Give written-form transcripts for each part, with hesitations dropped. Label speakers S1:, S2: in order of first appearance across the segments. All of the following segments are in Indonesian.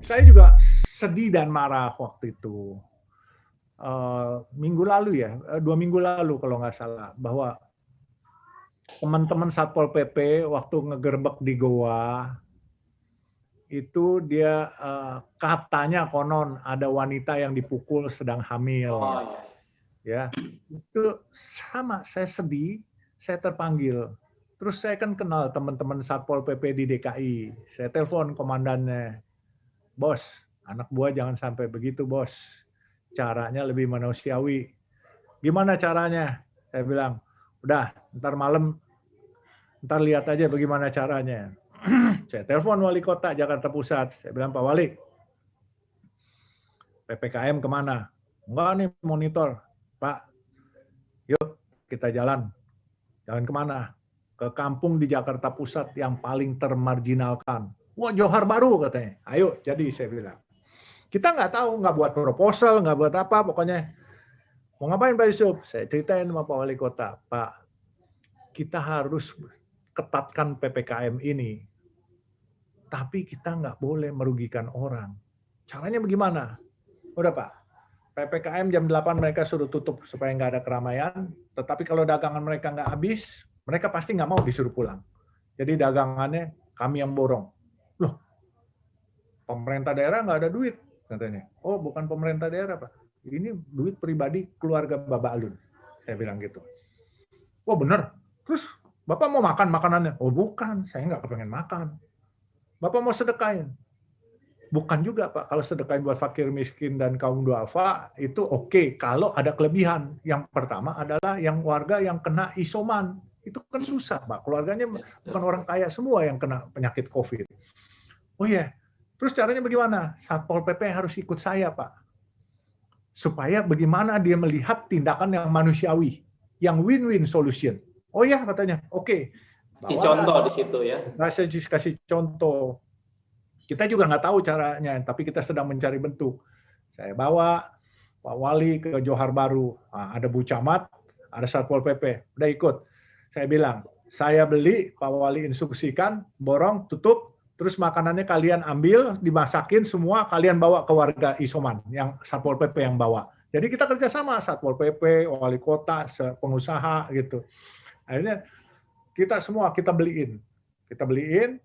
S1: Saya juga sedih dan marah waktu itu. Minggu lalu ya, 2 minggu lalu kalau nggak salah, bahwa teman-teman Satpol PP waktu ngegerebek di goa, itu dia, katanya konon ada wanita yang dipukul sedang hamil,
S2: Oh, iya.
S1: ya. Itu sama, saya sedih, saya terpanggil. Terus saya kan kenal teman-teman Satpol PP di DKI, saya telepon komandannya, "Bos, anak buah jangan sampai begitu bos, caranya lebih manusiawi." "Gimana caranya?" Saya bilang, "Udah, ntar malam, ntar lihat aja bagaimana caranya." Saya telepon wali kota Jakarta Pusat, saya bilang, "Pak Wali, PPKM kemana?" "Enggak nih, monitor." "Pak, yuk kita jalan." "Jalan kemana?" "Ke kampung di Jakarta Pusat yang paling termarginalkan." "Wah, Johar Baru," katanya. "Ayo, jadi," saya bilang. Kita nggak tahu, nggak buat proposal, nggak buat apa, pokoknya, "Mau ngapain Pak Yusuf?" Saya ceritain sama Pak Wali Kota, "Pak, kita harus ketatkan PPKM ini, tapi kita nggak boleh merugikan orang. Caranya bagaimana?" "Udah Pak, PPKM jam 8 mereka suruh tutup supaya nggak ada keramaian, tetapi kalau dagangan mereka nggak habis, mereka pasti nggak mau disuruh pulang. Jadi dagangannya kami yang borong." "Loh, pemerintah daerah nggak ada duit," katanya. "Oh, bukan pemerintah daerah Pak, ini duit pribadi keluarga Bapak Alun." Saya bilang gitu. "Wah bener? Terus Bapak mau makan makanannya?" "Oh bukan, saya nggak kepengen makan." "Bapak mau sedekahin?" "Bukan juga Pak, kalau sedekahin buat fakir miskin dan kaum duafa itu oke, kalau ada kelebihan. Yang pertama adalah yang warga yang kena isoman. Itu kan susah Pak, keluarganya bukan orang kaya semua yang kena penyakit COVID." "Oh iya, terus caranya bagaimana?" "Satpol PP harus ikut saya Pak, supaya bagaimana dia melihat tindakan yang manusiawi, yang win-win solution." "Oh ya," katanya, "oke."
S2: Di
S1: Bawalah,
S2: contoh di situ ya.
S1: saya kasih contoh. Kita juga nggak tahu caranya, tapi kita sedang mencari bentuk. Saya bawa Pak Wali ke Johar Baru. Nah, ada Bu Camat, ada Satpol PP, udah ikut. Saya bilang, "Saya beli, Pak Wali instruksikan, borong, tutup, terus makanannya kalian ambil, dimasakin semua, kalian bawa ke warga isoman, yang Satpol PP yang bawa." Jadi kita kerjasama, Satpol PP, Wali Kota, pengusaha gitu. Akhirnya kita semua kita beliin,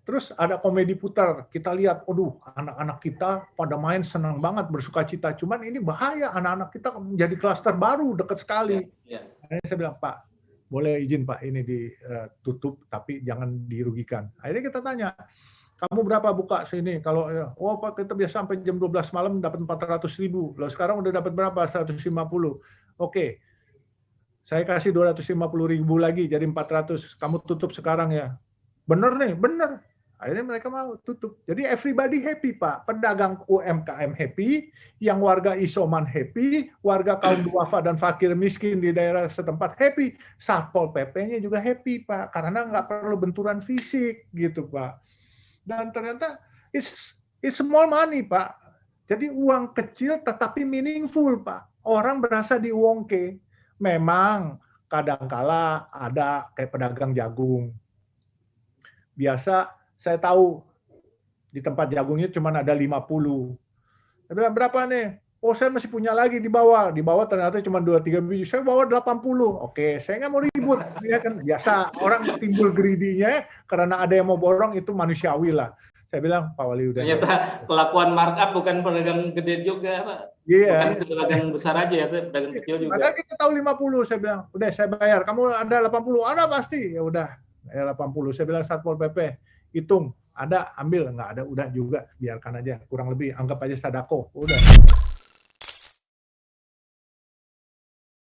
S1: terus ada komedi putar. Kita lihat, aduh, anak-anak kita pada main senang banget, bersukacita. Cuman ini bahaya, anak-anak kita menjadi klaster baru, dekat sekali.
S2: Ya.
S1: Akhirnya saya bilang, "Pak, boleh izin Pak ini ditutup, tapi jangan dirugikan." Akhirnya kita tanya, "Kamu berapa buka sini?" Kalau, "Oh Pak, kita biasa sampai jam 12 malam dapat 400.000. Loh sekarang udah dapat berapa? 150. "Oke, saya kasih 250.000 lagi, jadi 400. Kamu tutup sekarang ya." "Bener nih, bener." Akhirnya mereka mau tutup. Jadi everybody happy, Pak. Pedagang UMKM happy, yang warga isoman happy, warga kaum duafa dan fakir miskin di daerah setempat happy. Satpol PP-nya juga happy, Pak. Karena nggak perlu benturan fisik, gitu, Pak. Dan ternyata it's small money, Pak. Jadi uang kecil tetapi meaningful, Pak. Orang berasa diuongke. Memang kadangkala ada kayak pedagang jagung. Biasa saya tahu di tempat jagungnya cuma ada 50. Saya bilang, "Berapa nih?" "Oh, saya masih punya lagi di bawah." Di bawah ternyata cuma 2-3 biji. "Saya bawa 80." "Oke, saya nggak mau ribut." Ya kan biasa orang timbul greedy-nya karena ada yang mau borong, itu manusiawi lah. Saya bilang, "Pak Wali udah deh."
S2: Ternyata kelakuan markup bukan pedagang gede juga, Pak. Bukan
S1: Iya.
S2: pedagang besar aja ya, pedagang kecil
S1: Padahal
S2: juga.
S1: kita tahu 50, saya bilang, "Udah saya bayar, kamu ada 80?" "Ada pasti." Ya udah, ya 80. Saya bilang, "Satpol PP, hitung, ada ambil, nggak ada udah juga biarkan aja, kurang lebih anggap aja sadako, udah."